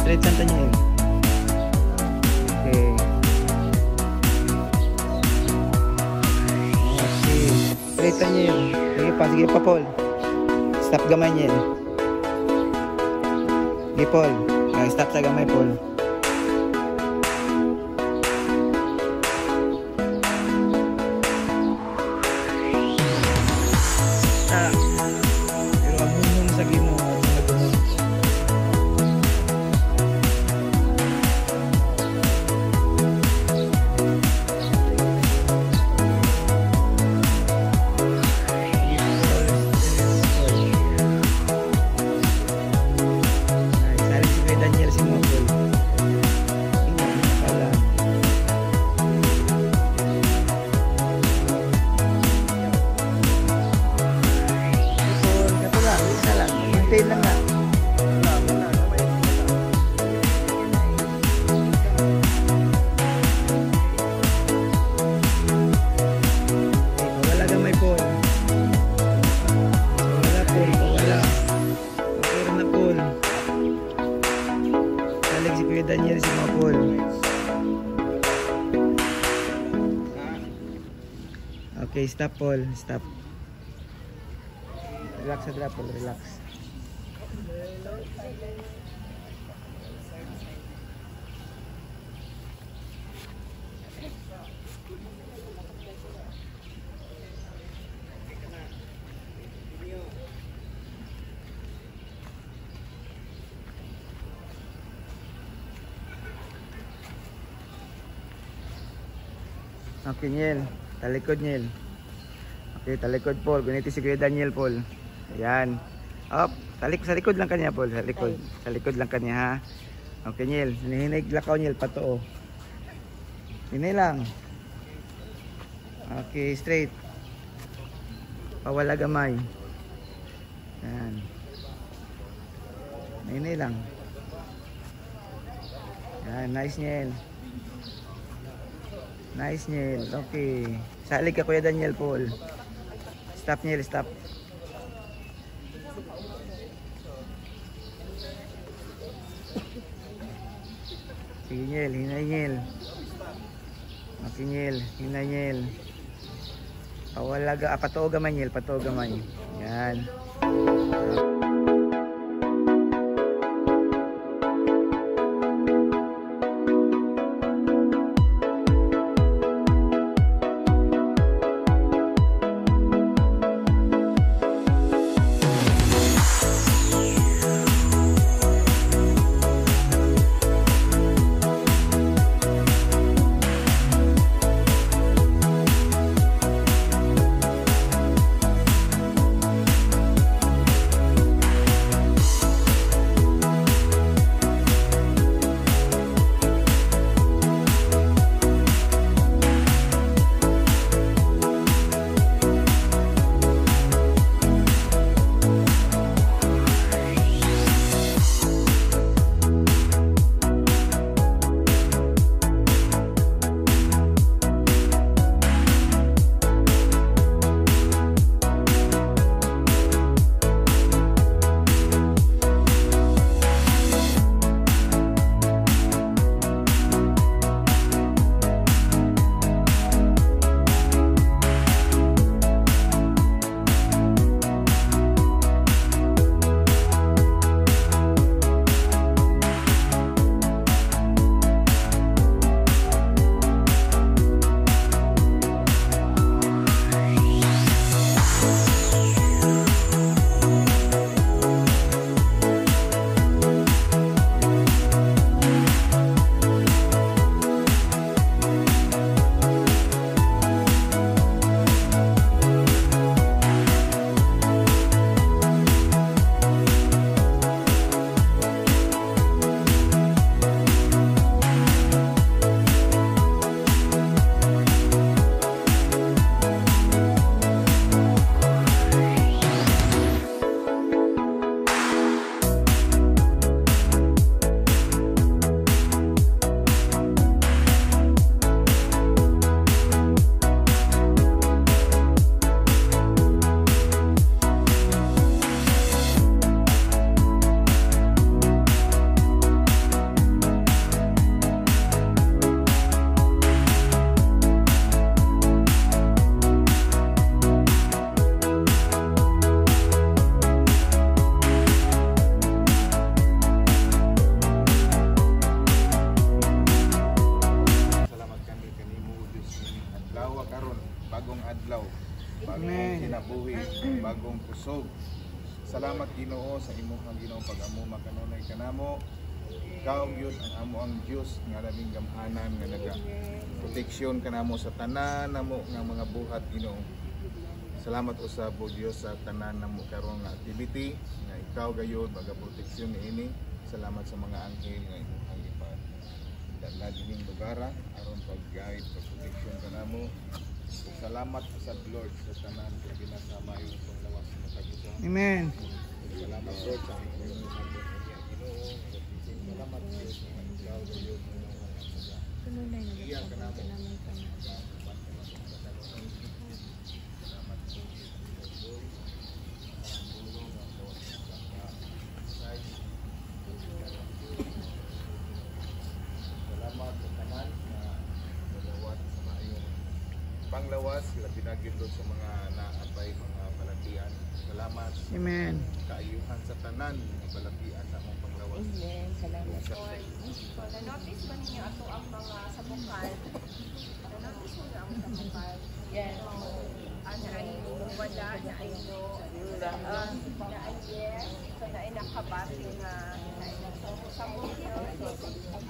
Straight lang Daniel. Okay. Okay. Straight Daniel. Sige pa Paul. Stop gamay Niel. Sige Paul. Stop sa gamay Paul. Pero amunong sa Ginoo. Hintayin lang nga. Wala gamay Paul. Wala Paul. Wala. Okay na Paul. Salig si Kuya Daniel si mga Paul. Okay, stop Paul. Stop. Relax sa drop Paul. Relax. Okay, Niel. Talikod, Niel. Okay, talikod, Paul. Ganito si Kuya Daniel, Paul. Ayan. Up. Sa likod lang kanya, Paul. Sa likod. Sa likod lang kanya, ha. Okay, Niel. Hinihinig lakaw, Niel. Patoo. Hinay lang. Okay, straight. Pawala gamay. Ayan. Hinay lang. Ayan, nice, Niel. Nice Niel, okay. Salig ka Kuya Daniel Paul. Stop Niel, stop. Sige Niel, hinay Niel. Okay Niel, hinay Niel. Pawala, patoo gamay Niel, patoo gamay. Yan. kusog. Salamat Ginoo sa imong Ginoo pag-amo makanunay kanamo. Ikaw gyud ang amo ang Dios nga labing gamhanan nga naga proteksyon kanamo sa tanan namo nga mga buhat Ginoo. Salamat usab o Dios sa tanan namo karon nga activity nga ikaw gayud magaproteksyon niini. Salamat sa mga anghel nga imong ipad. Dala dining lugar aron pag-guide pag-proteksyon kanamo. Salamat sa Lord sa tanan nga ginasama yung panglawas sa matagisa. Amen. Salamat Lord sa imong Ginoo. Salamat Diyos nga ikaw gayud Tunay na iya kanamo. Panglawas, labi na gyud sa mga naabay mga balatian. Salamat. Amen. Kaayuhan sa tanan nga balatian sa among panglawas. Amen. Salamat. So, na-notice ba ninyo ato ang mga sabukal? Na-notice mo na ang sabukal? Yes. Na ay wala, na ay no, na ay yes, so na ay nakabati na ay nagsasabot yun.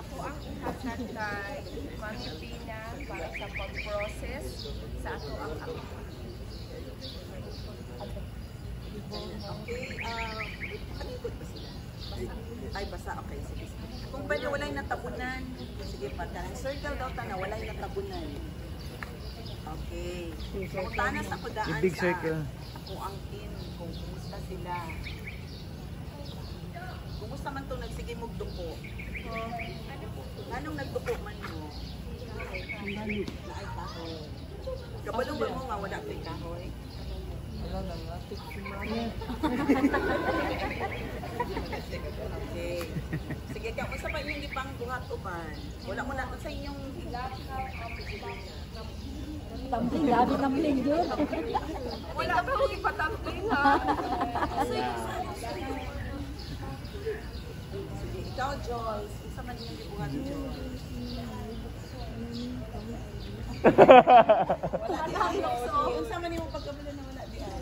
Ako ang ihatag kay Mami Pina para sa pag-process sa ato ang Panikot ba sila? Ay, basa. Okay, sige. Kung pwede walay natabunan, sige pa. Circle daw ta na walay natabunan. Okay. Kung tanas ako daan Yung big sa circle. ako ang in, kung kumusta sila. Kumusta man itong nagsige mong duko? Anong nagduko man mo? Naay kahoy. Kabalong ba mo nga wala kay kahoy? Wala na nga. Okay. Sige, kamusta pa inyong ipang buhat uban? Wala mo na sa inyong hilakaw ang Tumbling, grabe tumbling yun. wala pa rin ipatangkin ha. Sige, ikaw, Joyce. Isa man inyong ibuhat, Joyce. Wala di ay so. Unsa man imong pagkabala na wala di ay.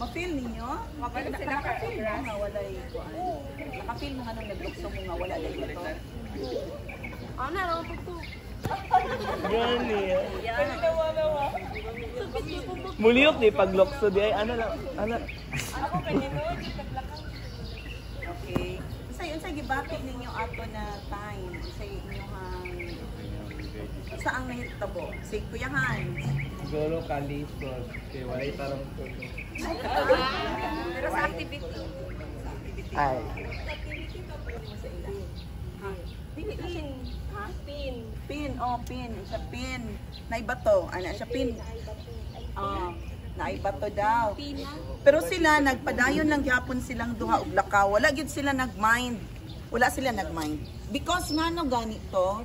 Ma-feel ninyo? Nakaka-feel mo nga wala ikuan. Nakaka-feel mo nga nung naglukso mo nga wala dahil ito. Ano na lang ito? Gani. Yan. Muliyok di paglokso di ay ano lang ano. Ako kanino? Okay. Unsay gibati ninyo ato na time? Unsay inyong sa ang nahitabo? Si Kuya Hans. Siguro kalisod. Kaya walay tarong tulo. Pero sa activity. Ay. Sa ila. Ha? Pin. Ha? Pin. Pin, oh, pin. Siya pin. Naibato. Ano, siya pin. Naibato daw. Pero sila, nagpadayon lang gyapon silang duha og lakaw. Wala gyud sila nag-mind. Wala sila nag-mind. Because nga no ganito.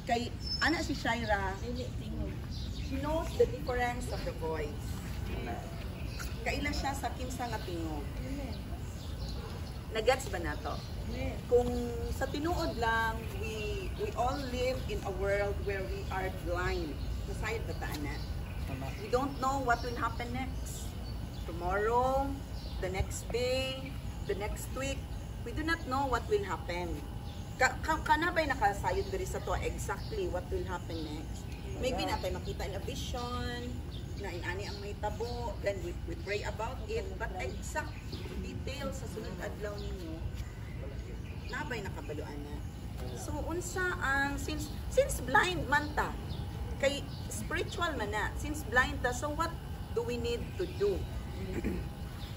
Kay, ana si Shaira, she knows the difference of the voice. Kaila siya sa kinsa nga tingog. Nagets ba nato? Kung sa tinuod lang, we all live in a world where we are blind. Masayad ba taan na? We don't know what will happen next. Tomorrow, the next day, the next week, we do not know what will happen. Kana ba'y nakasayod diri sa to exactly what will happen next? Maybe natin makita in a vision, na inani ang may tabo, then we pray about it, but exact details sa sunod adlaw ninyo, nabay nakabaluan na. So, unsa ang, since blind man ta, kay spiritual man na, since blind ta, so what do we need to do?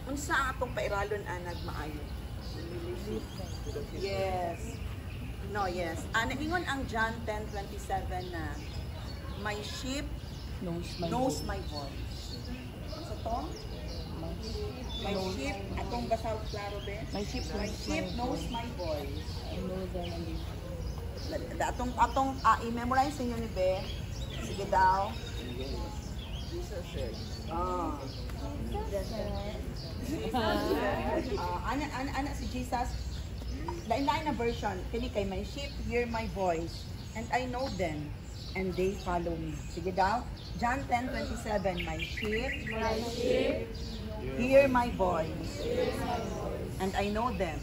Unsa ang atong pairalon anag maayo? Yes. No, yes. Naingon ang John 10:27 na my sheep knows my voice. So to? My sheep, atong basaw klaro be? My sheep knows my voice. I know them. Atong i-memorize niyo ni be. Sige daw. Jesus said, Ana si Jesus. Lain-lain na version. Kini kay my sheep hear my voice and I know them and they follow me. Sige daw. John 10:27, my sheep hear my voice, and I know them,